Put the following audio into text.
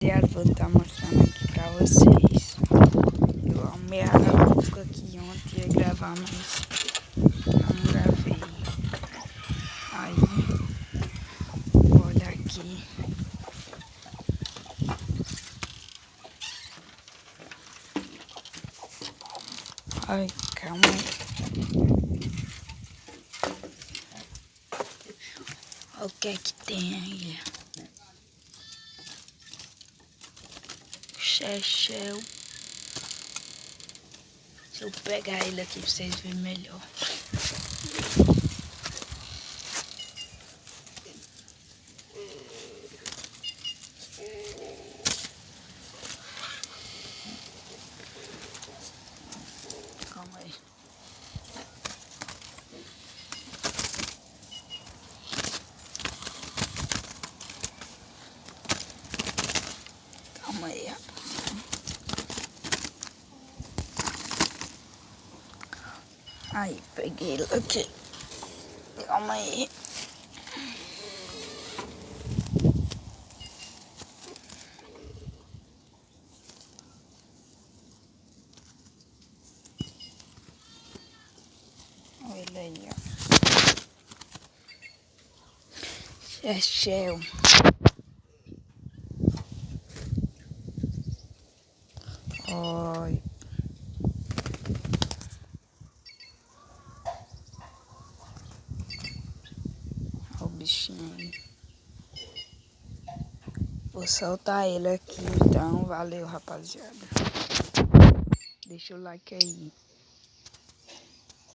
Vou estar mostrando aqui pra vocês. Eu arrumei a arapuca aqui ontem, ia gravar, mas não gravei. Aí, olha aqui. Ai, calma aí. Olha o que é que tem aí. Chechel. Deixa eu pegar ele aqui pra vocês verem melhor. Calma aí. Calma aí, rapaz. Aí, peguei ele aqui. Calma aí. Olha ele aí, ó. Chechel. Olha. Olha o bichinho aí. Vou soltar ele aqui, então. Valeu, rapaziada. Deixa o like aí.